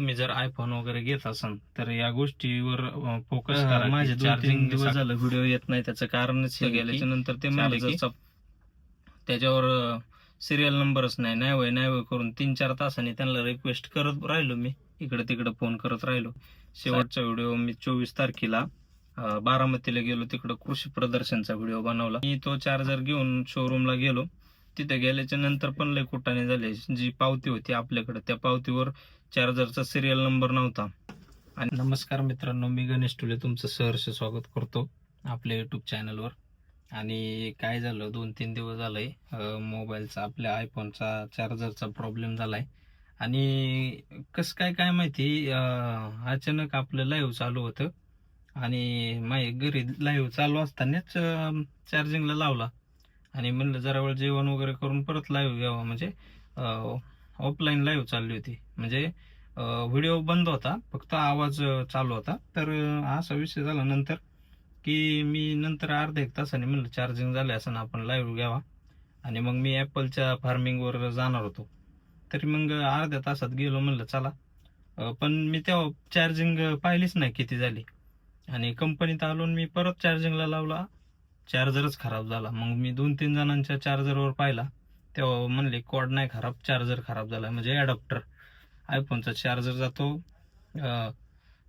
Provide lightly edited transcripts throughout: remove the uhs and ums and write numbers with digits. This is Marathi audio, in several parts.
तुम्ही जर आयफोन वगैरे घेत असाल तर या गोष्टीवर फोकस करा. माझे 2-3 दिवस झालं व्हिडिओ येत नाही, त्याचं कारणच हे गेल्याच्या नंतर ते म्हणले की त्याच्यावर सिरियल नंबरच नाही वय करून 3-4 तासांनी त्यांना रिक्वेस्ट करत राहिलो, मी इकडे तिकडे फोन करत राहिलो. शेवटचा व्हिडिओ मी 24 तारखेला बारामतीला गेलो, तिकडे कृषी प्रदर्शनचा व्हिडिओ बनवला. मी तो चार्जर घेऊन शोरूमला गेलो. तिथे गेल्याच्या नंतर पण लय कुटाणे झाले. जी पावती होती आपल्याकडे त्या पावतीवर चार्जरचा सिरियल नंबर नव्हता. आणि नमस्कार मित्रांनो, मी गणेश टुले तुमचं सहर्ष स्वागत करतो आपल्या युट्यूब चॅनलवर. आणि काय झालं, 2-3 दिवस झालंय मोबाईलचा आपल्या आयफोनचा चार्जरचा प्रॉब्लेम झालाय. आणि कसं काय माहिती, अचानक आपलं लाईव्ह चालू होतं आणि माझ्या घरी लाईव्ह चालू असतानाच चार्जिंगला लावला आणि म्हणलं जरा वेळ जेवण वगैरे करून परत लाईव्ह घ्यावा. म्हणजे ऑफलाईन लाईव्ह चालली होती, म्हणजे व्हिडिओ बंद होता, फक्त आवाज चालू होता. तर असा विषय झाला नंतर की मी नंतर अर्ध्या 1 तासाने म्हणलं चार्जिंग झालं असं ना, आपण लाईव्ह घ्यावा. आणि मग मी ॲपलच्या फार्मिंगवर जाणार होतो, तरी मग अर्ध्या तासात गेलो, म्हणलं चला. पण मी तेव्हा चार्जिंग पाहिलीच नाही किती झाली. आणि कंपनीत आलो मी परत चार्जिंगला लावला, चार्जरच खराब झाला. मग मी 2-3 जणांच्या चार्जरवर पाहिला, तेव्हा म्हणले कॉर्ड नाही खराब, चार्जर खराब झाला. म्हणजे ॲडॅप्टर आयफोनचा चार्जर जातो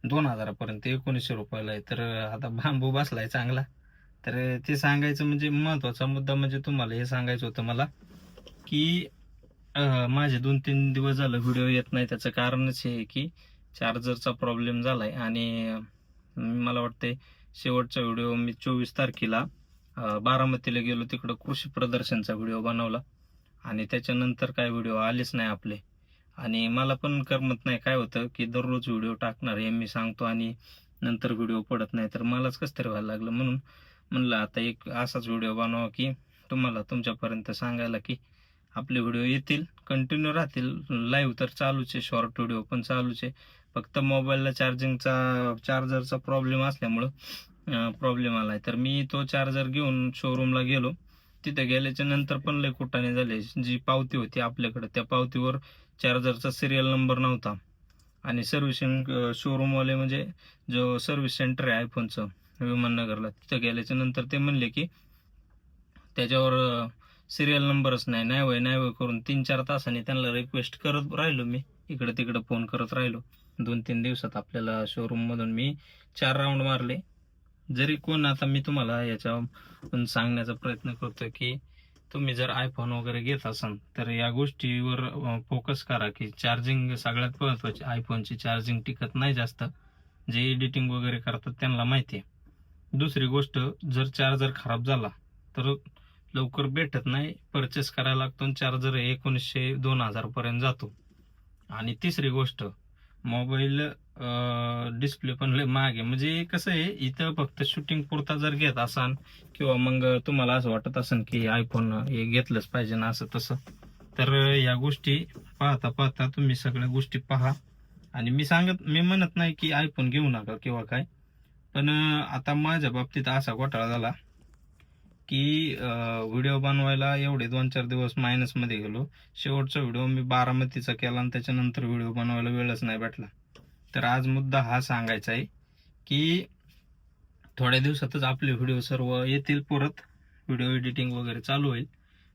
2000 पर्यंत, 1900 रुपयाला आहे. तर आता बांबू बसलाय चांगला. तर ते सांगायचं म्हणजे महत्वाचा मुद्दा म्हणजे तुम्हाला हे सांगायचं होतं मला की माझे 2-3 दिवस झालं व्हिडिओ येत नाही, त्याचं कारणच हे की चार्जरचा प्रॉब्लेम झालाय. आणि मला वाटतंय शेवटचा व्हिडिओ मी 24 तारखेला बारामतीला गेलो, तिकडं कृषी प्रदर्शनचा व्हिडिओ बनवला आणि त्याच्यानंतर काय व्हिडिओ आलेच नाही आपले. आणि मला पण करमत नाही. काय होतं की दररोज व्हिडिओ टाकणार हे मी सांगतो आणि नंतर व्हिडिओ पडत नाही, तर मलाच कसं तरी व्हायला लागलं. म्हणून म्हणलं आता एक असाच व्हिडिओ बनवा की तुम्हाला तुमच्यापर्यंत सांगायला की आपले व्हिडिओ येतील, कंटिन्यू राहतील. लाईव्ह तर चालूच आहे, शॉर्ट व्हिडिओ पण चालूच आहे. फक्त मोबाईलला चार्जरचा प्रॉब्लेम असल्यामुळं प्रॉब्लेम आलाय. तर मी तो चार्जर घेऊन शोरूमला गेलो. तिथे गेल्याच्या नंतर पण लय कुटाणे झाले. जी पावती होती आपल्याकडे त्या पावतीवर चार्जरचा सिरियल नंबर नव्हता. आणि सर्व्हिसिंग शोरूमवाले म्हणजे जो सर्व्हिस सेंटर आहे आयफोनचं विमाननगरला, तिथं गेल्याच्या नंतर ते म्हणले की त्याच्यावर सिरियल नंबरच नाही वय करून 3-4 तासांनी त्यांना रिक्वेस्ट करत राहिलो, मी इकडे तिकडे फोन करत राहिलो. 2-3 दिवसात आपल्याला शोरूम मधून मी 4 राऊंड मारले. जरी कोण, आता मी तुम्हाला याच्यावर सांगण्याचा प्रयत्न करतोय की तुम्ही जर आयफोन वगैरे घेत असाल तर या गोष्टीवर फोकस करा की चार्जिंग सगळ्यात महत्वाची. आयफोनची चार्जिंग टिकत नाही जास्त, जे एडिटिंग वगैरे करतात त्यांना माहिती आहे. दुसरी गोष्ट, जर चार्जर खराब झाला तर लवकर भेटत नाही, परचेस करायला लागतो. चार्जर 1900-2000 पर्यंत जातो. आणि तिसरी गोष्ट, मोबाईल डिस्प्ले पण लय महाग आहे. म्हणजे कसं आहे, इथं फक्त शूटिंग पुरता जर घेत असाल किंवा मग तुम्हाला असं वाटत असेल की आयफोन हे घेतलंच पाहिजे ना असं तसं, तर या गोष्टी पाहता पाहता तुम्ही सगळ्या गोष्टी पहा. आणि मी म्हणत नाही की आयफोन घेऊ नका किंवा काय, पण आता माझ्या बाबतीत असा घोटाळा झाला की व्हिडिओ बनवायला एवढे 2-4 दिवस मायनस मध्ये गेलो. शेवटचा व्हिडिओ मी बारामतीचा केला आणि त्याच्यानंतर व्हिडिओ बनवायला वेळच नाही भेटला. तर आज मुद्दा हा सांगायचा आहे की थोड्या दिवसातच आपले व्हिडिओ सर्व येतील, परत व्हिडिओ एडिटिंग वगैरे चालू होईल.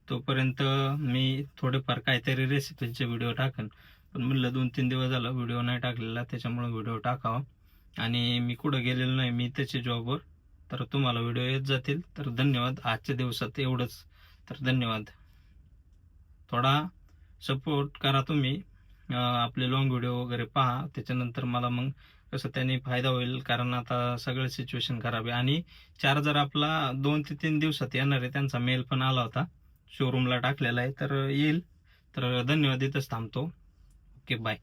तोपर्यंत मी थोडेफार काहीतरी रेसिपीचे व्हिडिओ टाकेन. पण म्हणलं 2-3 दिवस झाला व्हिडिओ नाही टाकलेला, त्याच्यामुळे व्हिडिओ टाकावा. आणि मी कुठं गेलेलो नाही, मी त्याच्या जॉबवर. तर तुम्हाला व्हिडिओ येत जातील. तर धन्यवाद. आजच्या दिवसात एवढंच. तर धन्यवाद. थोडा सपोर्ट करा तुम्ही. आपले लॉंग व्हिडिओ वगैरे पहा, त्याच्यानंतर मला मग कसं त्याने फायदा होईल. कारण आता सगळं सिच्युएशन खराब आहे. आणि चार्जर आपला 2 ते 3 दिवसात येणार आहे, त्यांचा मेल पण आला होता, शोरूमला टाकलेला आहे, तर येईल. तर धन्यवाद. इथंच थांबतो. Okay, bye.